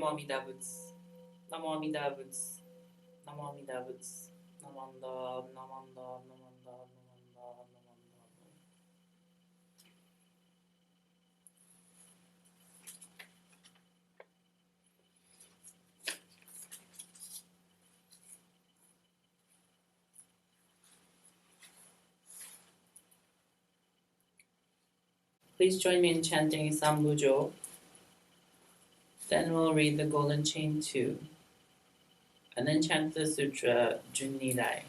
Namo Amida Butsu. Namo Amida Butsu. Namo Amida Butsu. Namanda, Namanda, Namanda, Namanda, Namanda. Please join me in chanting Sambujo. Then we'll read the Golden Chain 2. And then chant the Sutra Junnidai.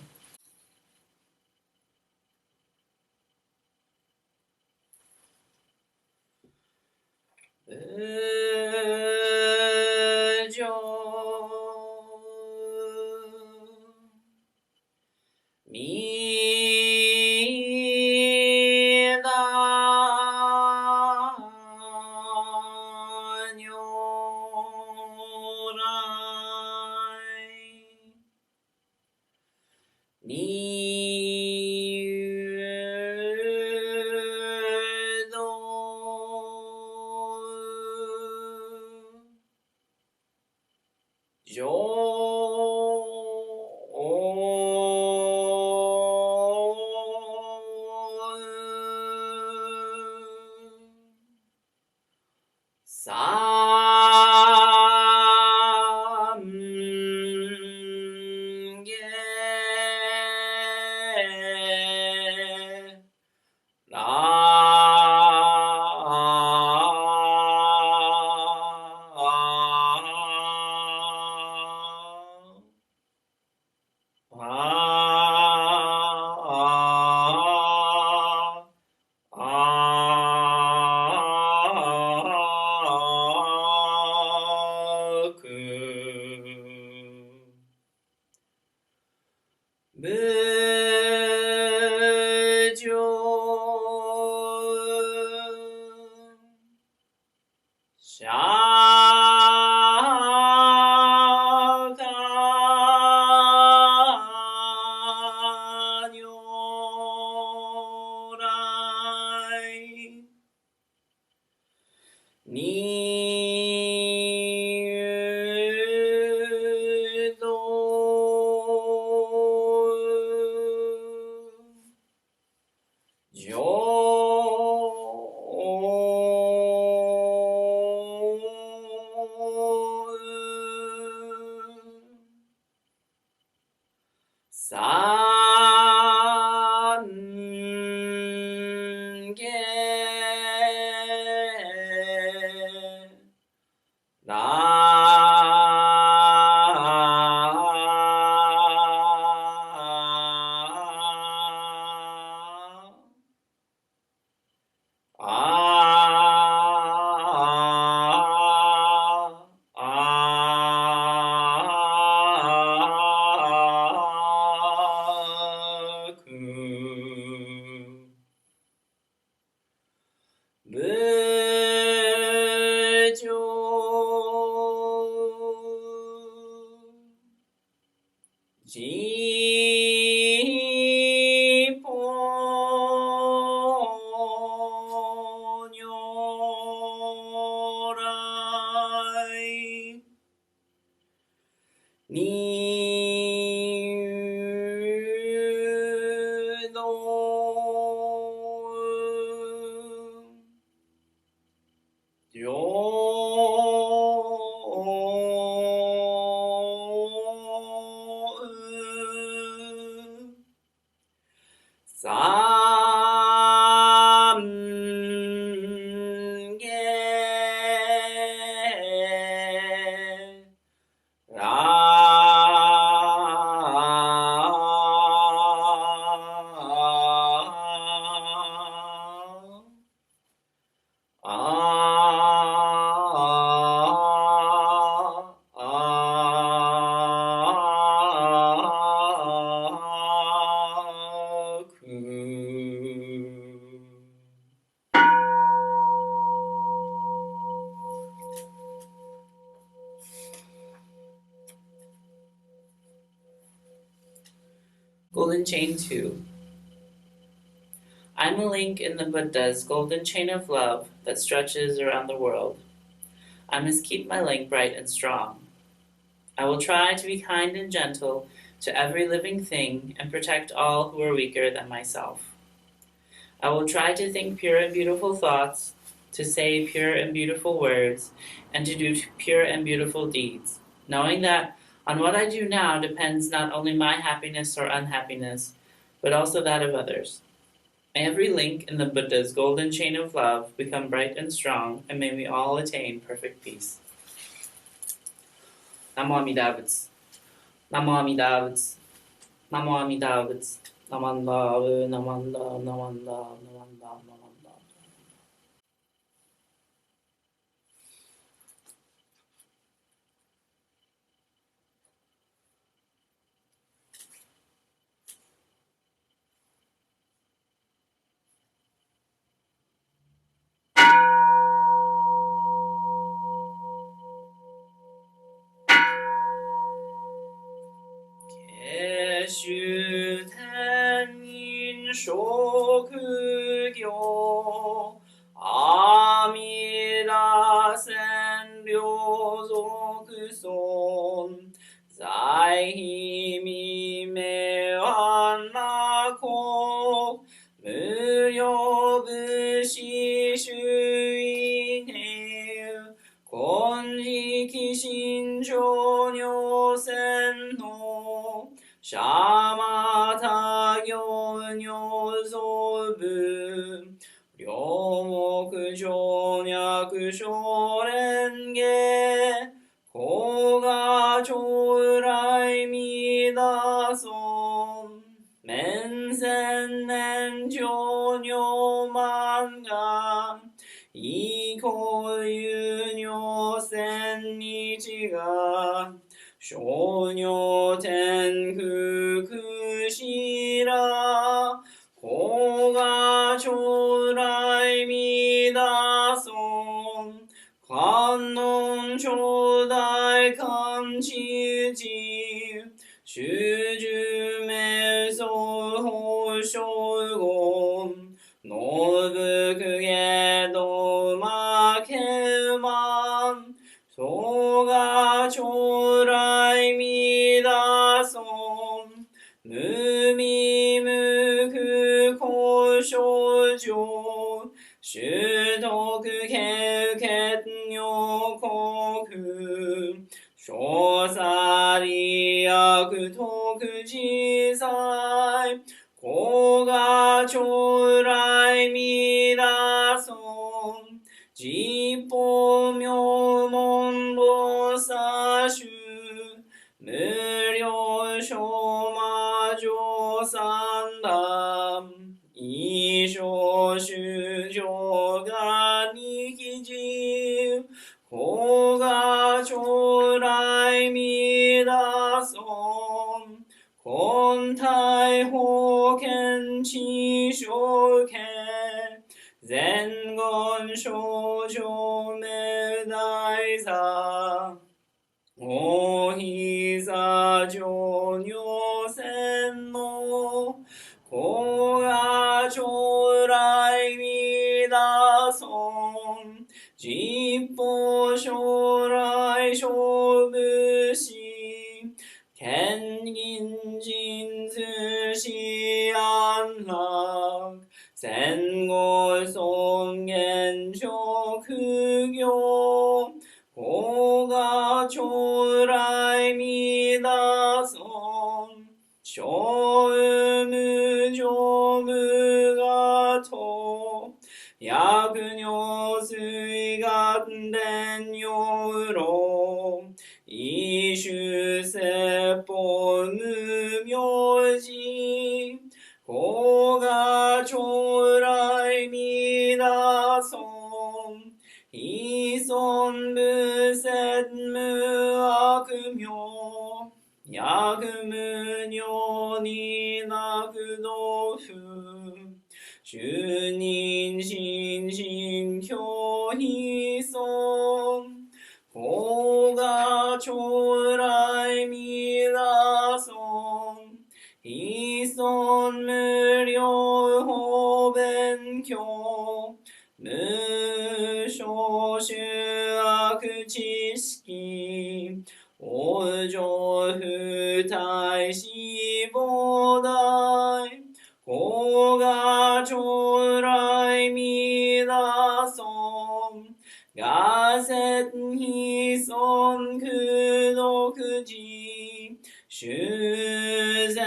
Golden Chain 2. I'm a link in the Buddha's golden chain of love that stretches around the world. I must keep my link bright and strong. I will try to be kind and gentle to every living thing and protect all who are weaker than myself. I will try to think pure and beautiful thoughts, to say pure and beautiful words, and to do pure and beautiful deeds, knowing that on what I do now depends not only my happiness or unhappiness, but also that of others. May every link in the Buddha's golden chain of love become bright and strong, and may we all attain perfect peace. Namo Amida Butsu. Namo Amida Butsu. Namo Amida Butsu. Namanda, Namanda, Namanda, Namanda, Namanda. Keshu Tenin Shokugyo Amida Sen Ryozoku Son Zai Mi Mewan Nako Muryo Bushi Shuin Heu Konji Kishin Chonyo Sen no Shamata Gyonyo Sobu Ryomoku Shonyaku Shorenge Koga Chorai Midason Mensen Nen Chonyo Manga Iko Yunyo Sen Nichiga Shonyo Tenku Kushira Koga Chorai Midason Kannon Chodai Kanchiuchi Shuju Meso Hoshogon Nobuku Gedo Makeman Soga Chorai Midason Mumi Muku Koshojo Shutoku Keuket Nyokoku Shosari Akutoku Jisai Koga Chorai Midason Jippo Myomon Bosashu Muryo Shomajo Sandam Isho Shujo ga Nikiji Koga Chorai Midason Kontai Hoken Chishoken Zengon Shoujo Medaisa Ohisa Jonyo Sen no Koga Chorai Midason Jippo Shorai Shobushi Kengin Jinzu Shianrak Sengo Songen Shokugyo Koga Chorai Midason Shoumu Jomu Gato Yakunyo Suigaten Yoro Ishu Seppo Mumyoji Koga Chorai Midason Ison Buset Muakumyo Yakumunyo ni nakudofu Shunin Shinshin Kyohison Koga Chorai Midason Ison Muryo Hoben Kyo Musho Shuaku 知識往生不退死菩提古が将来未だ損がせ非損苦毒寺修善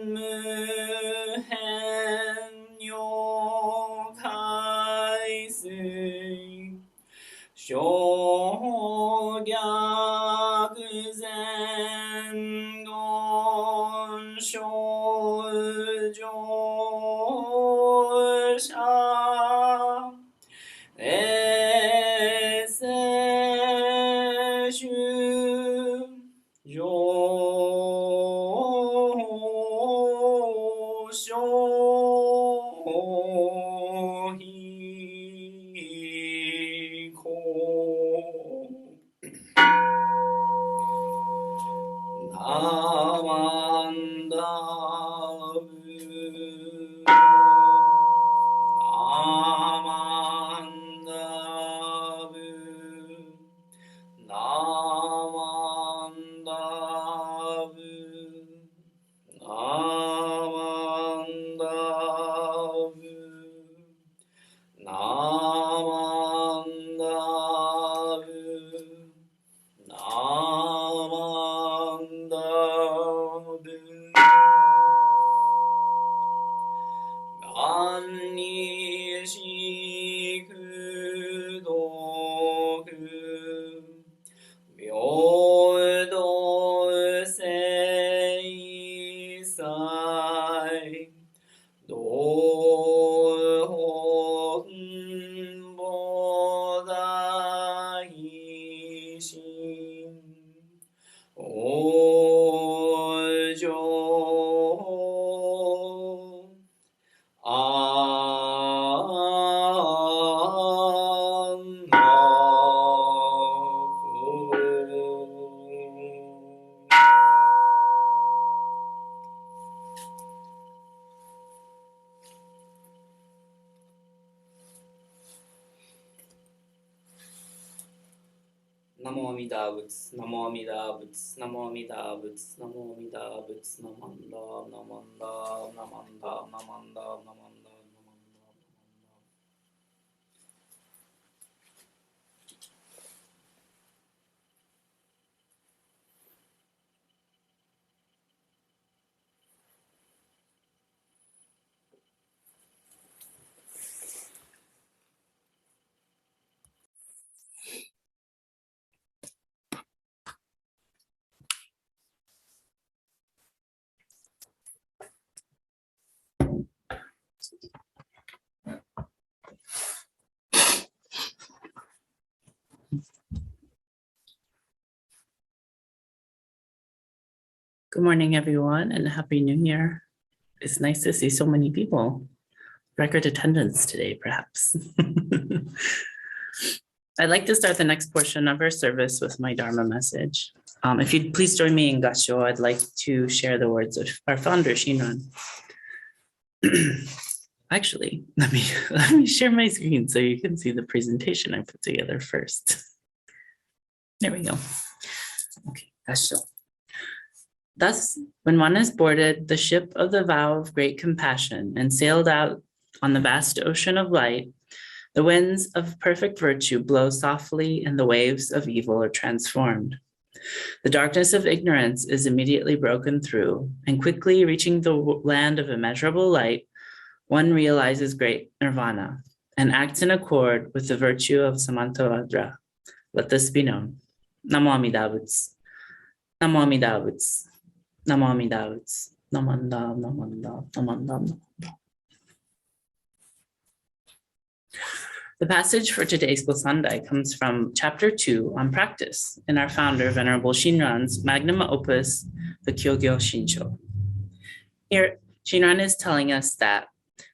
無変妙海水小逆前言小上者衛生主上昇飛行ナマンダブナマンダブナマンダブナマンダブナマンダブナマンダブ万にしくどく平等聖祭道本菩提心往生ナモアミダ仏、ナモアミダ仏、ナモアミダ仏、ナモアミダ仏、ナマンダ、ナマンダ、ナマンダ、ナマンダ、ナマンダ、ナマンダ。Good morning, everyone, and Happy New Year. It's nice to see so many people. Record attendance today, perhaps. I'd like to start the next portion of our service with my Dharma message. If you'd please join me in Gassho, I'd like to share the words of our founder, Shinran. Actually, let me share my screen so you can see the presentation I put together first. There we go. Okay, Gassho. Thus, when one has boarded the ship of the vow of great compassion and sailed out on the vast ocean of light, the winds of perfect virtue blow softly and the waves of evil are transformed. The darkness of ignorance is immediately broken through, and quickly reaching the land of immeasurable light, one realizes great nirvana and acts in accord with the virtue of Samantavadra. Let this be known. Namo Amida Butsu. Namo Amida Butsu. Namo Amida Butsu. Namanda, namanda, namanda. The passage for today's Glosandai comes from chapter 2 on practice in our founder, Venerable Shinran's magnum opus, the Kyogyo Shinsho. Here, Shinran is telling us that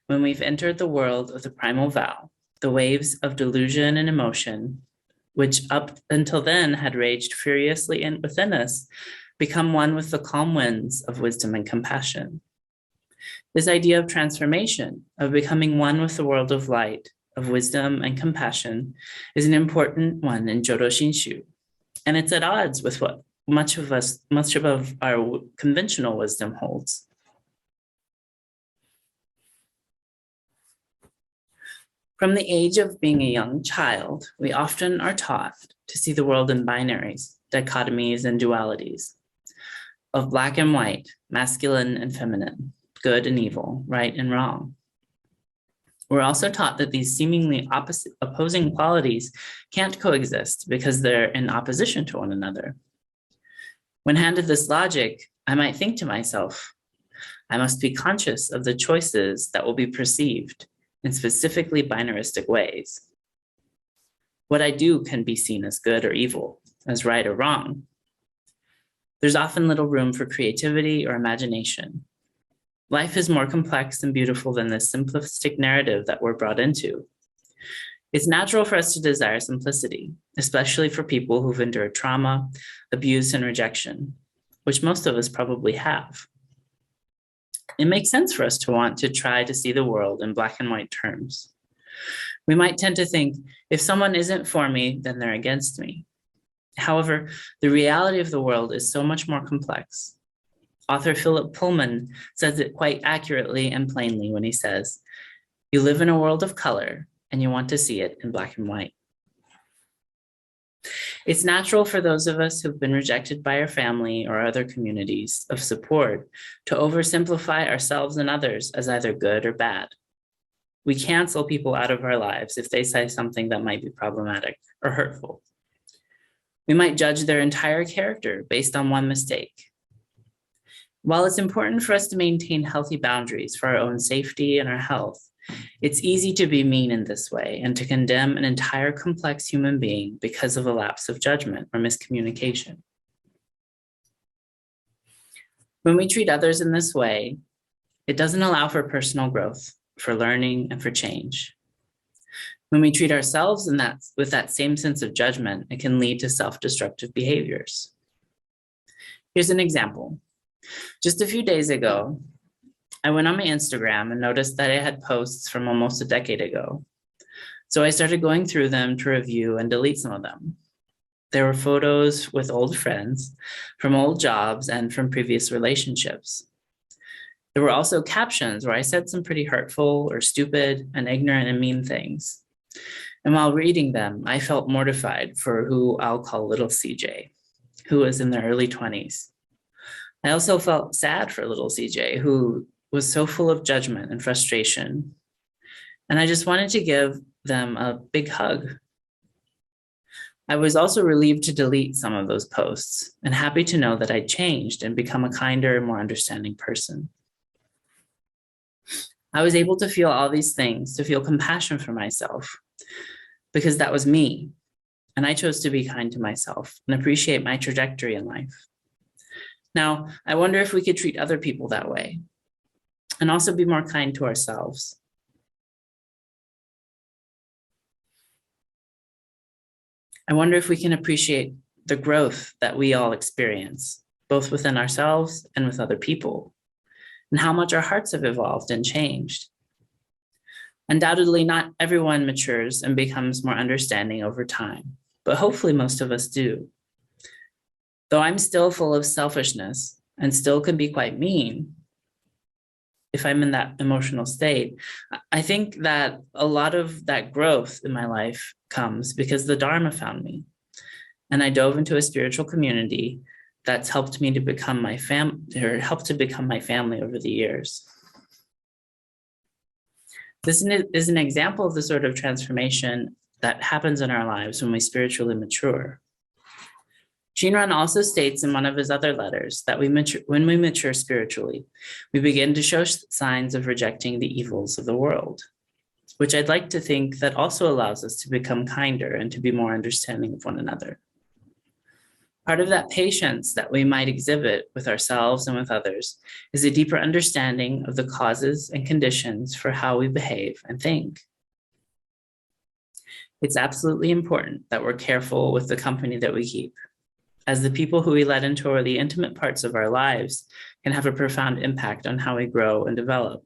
when we've entered the world of the primal vow, the waves of delusion and emotion, which up until then had raged furiously within us, become one with the calm winds of wisdom and compassion. This idea of transformation, of becoming one with the world of light, of wisdom and compassion is an important one in Jodo Shinshu, and it's at odds with what much of our conventional wisdom holds. From the age of being a young child, we often are taught to see the world in binaries, dichotomies, and dualities of black and white, masculine and feminine, good and evil, right and wrong. We're also taught that these seemingly opposing qualities can't coexist because they're in opposition to one another. When handed this logic, I might think to myself, I must be conscious of the choices that will be perceived in specifically binaristic ways. What I do can be seen as good or evil, as right or wrong. There's often little room for creativity or imagination. Life is more complex and beautiful than this simplistic narrative that we're brought into. It's natural for us to desire simplicity, especially for people who've endured trauma, abuse, and rejection, which most of us probably have. It makes sense for us to want to try to see the world in black and white terms. We might tend to think, if someone isn't for me, then they're against me. However, the reality of the world is so much more complex. Author Philip Pullman says it quite accurately and plainly when he says, you live in a world of color and you want to see it in black and white. It's natural for those of us who've been rejected by our family or other communities of support to oversimplify ourselves and others as either good or bad. We cancel people out of our lives if they say something that might be problematic or hurtful. We might judge their entire character based on one mistake. While it's important for us to maintain healthy boundaries for our own safety and our health, it's easy to be mean in this way and to condemn an entire complex human being because of a lapse of judgment or miscommunication. When we treat others in this way, it doesn't allow for personal growth, for learning, and for change. When we treat ourselves with that same sense of judgment, it can lead to self-destructive behaviors. Here's an example. Just a few days ago, I went on my Instagram and noticed that I had posts from almost a decade ago. So I started going through them to review and delete some of them. There were photos with old friends, from old jobs, and from previous relationships. There were also captions where I said some pretty hurtful or stupid and ignorant and mean things. And while reading them, I felt mortified for who I'll call little CJ, who was in their early 20s. I also felt sad for little CJ, who was so full of judgment and frustration. And I just wanted to give them a big hug. I was also relieved to delete some of those posts and happy to know that I'd changed and become a kinder and more understanding person. I was able to feel all these things, to feel compassion for myself, because that was me. And I chose to be kind to myself and appreciate my trajectory in life. Now, I wonder if we could treat other people that way and also be more kind to ourselves. I wonder if we can appreciate the growth that we all experience, both within ourselves and with other people, and how much our hearts have evolved and changed. Undoubtedly, not everyone matures and becomes more understanding over time, but hopefully most of us do. Though I'm still full of selfishness and still can be quite mean, if I'm in that emotional state, I think that a lot of that growth in my life comes because the Dharma found me. And I dove into a spiritual community that's helped me to become my family over the years. This is an example of the sort of transformation that happens in our lives when we spiritually mature. Shinran also states in one of his other letters that when we mature spiritually, we begin to show signs of rejecting the evils of the world, which I'd like to think that also allows us to become kinder and to be more understanding of one another. Part of that patience that we might exhibit with ourselves and with others is a deeper understanding of the causes and conditions for how we behave and think. It's absolutely important that we're careful with the company that we keep, as the people who we let into the intimate parts of our lives can have a profound impact on how we grow and develop.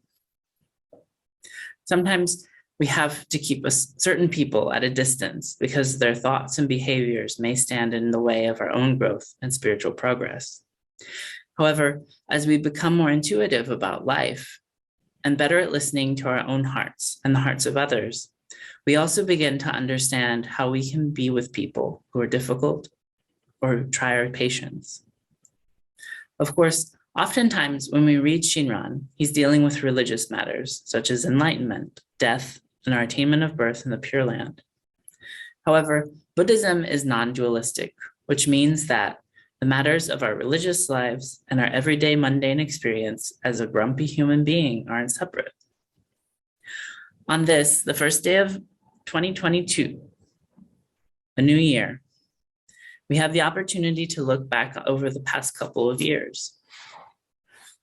Sometimes We have to keep certain people at a distance because their thoughts and behaviors may stand in the way of our own growth and spiritual progress. However, as we become more intuitive about life and better at listening to our own hearts and the hearts of others, we also begin to understand how we can be with people who are difficult or try our patience. Of course, oftentimes when we read Shinran, he's dealing with religious matters such as enlightenment, death, and our attainment of birth in the Pure Land. However, Buddhism is non-dualistic, which means that the matters of our religious lives and our everyday mundane experience as a grumpy human being aren't separate. On this, the first day of 2022, a new year, we have the opportunity to look back over the past couple of years.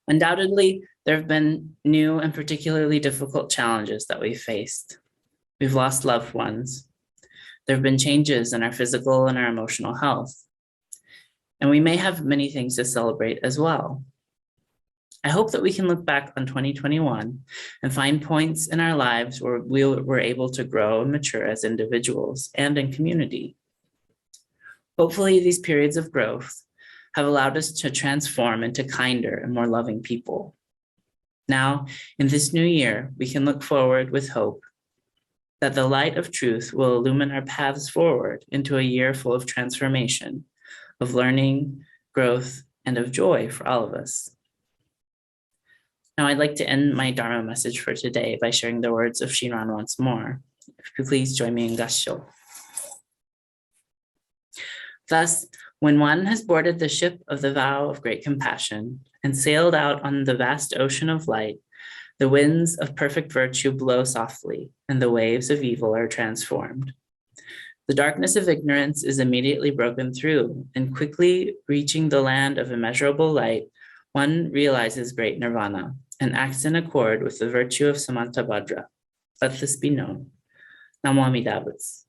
Undoubtedly, there have been new and particularly difficult challenges that we've faced. We've lost loved ones. There have been changes in our physical and our emotional health. And we may have many things to celebrate as well. I hope that we can look back on 2021 and find points in our lives where we were able to grow and mature as individuals and in community. Hopefully, these periods of growth have allowed us to transform into kinder and more loving people. Now, in this new year, we can look forward with hope that the light of truth will illumine our paths forward into a year full of transformation, of learning, growth, and of joy for all of us. Now, I'd like to end my Dharma message for today by sharing the words of Shinran once more. If you please join me in Gassho. Thus, when one has boarded the ship of the vow of great compassion and sailed out on the vast ocean of light, the winds of perfect virtue blow softly, and the waves of evil are transformed. The darkness of ignorance is immediately broken through, and quickly reaching the land of immeasurable light, one realizes great nirvana and acts in accord with the virtue of Samantabhadra. Let this be known. Namo Amida Butsu.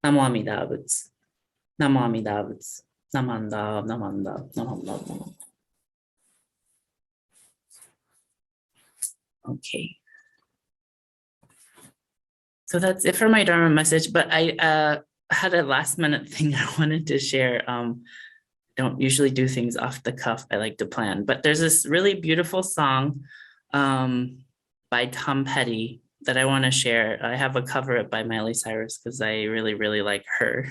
Namo Amida Butsu. Namo Amida Butsu. Namanda, Namanda, Namanda, Namanda. Okay. So that's it for my Dharma message, but I had a last minute thing I wanted to share. Don't usually do things off the cuff. I like to plan, but there's this really beautiful song by Tom Petty that I want to share. I have a cover by Miley Cyrus because I really, really like her.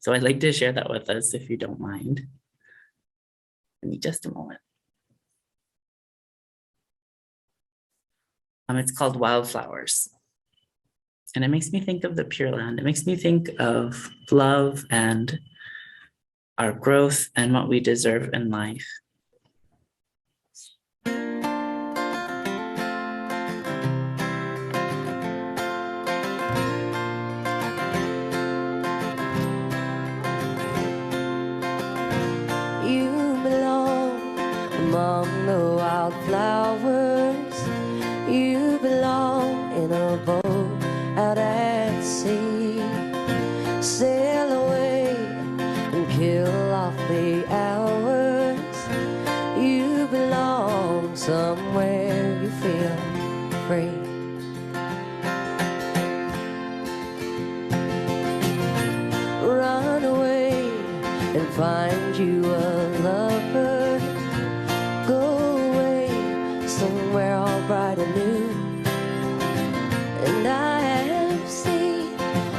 So I'd like to share that with us if you don't mind. Give me just a moment. It's called Wildflowers. And it makes me think of the Pure Land. It makes me think of love and our growth and what we deserve in life. You belong among the wildflowers. You belong in a boat out at sea. Sail away and kill off the hours. You belong somewhere you feel free. Run away and find you a lover. Go away somewhere all bright and new. And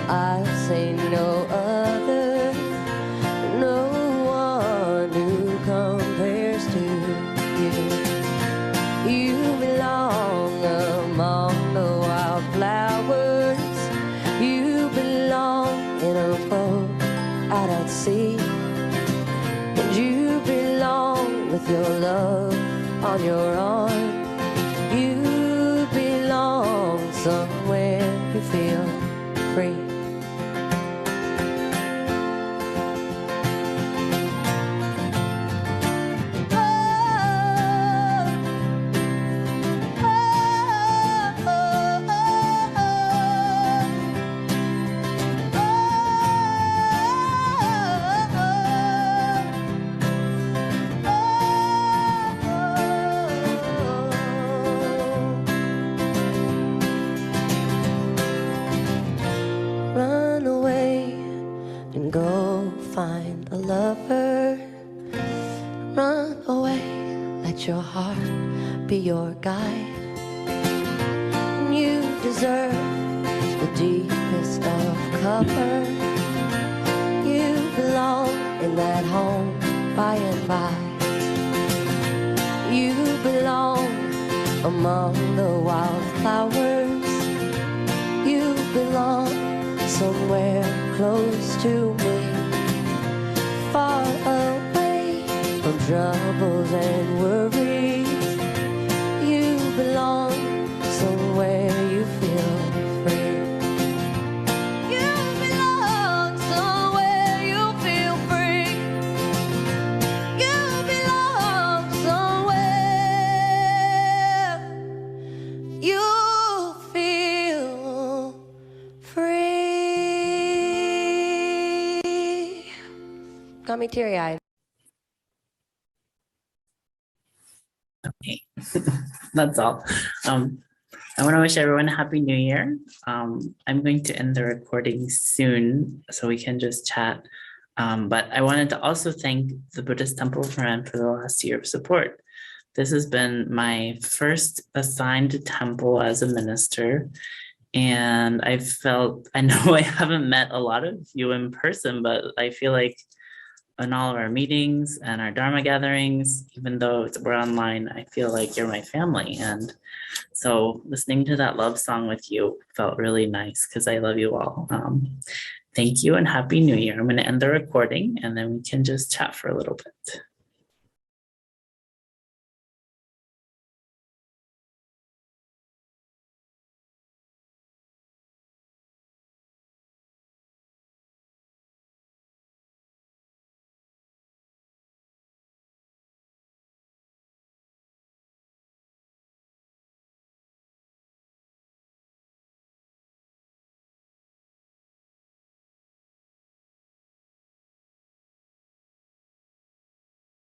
I've seen no other, no one who compares to you. You belong among the wildflowers. You belong in a boat out at sea. And you belong with your love on your arm. You belong somewhere you feel free. Go find a lover, run away, let your heart be your guide. And you deserve the deepest of cover. You belong in that home by and by. You belong among the wildflowers. You belong somewhere close to me, far away from troubles and worries. You belong somewhere you feel free. You belong somewhere you feel free. You belong somewhere you feel free. Got me teary-eyed. Okay, that's all. I want to wish everyone a happy new year. I'm going to end the recording soon so we can just chat. But I wanted to also thank the Buddhist Temple of Marin for the last year of support. This has been my first assigned temple as a minister. And I know I haven't met a lot of you in person, but I feel like in all of our meetings and our Dharma gatherings, even though we're online, I feel like you're my family. And so listening to that love song with you felt really nice because I love you all. Thank you and Happy New Year. I'm going to end the recording and then we can just chat for a little bit.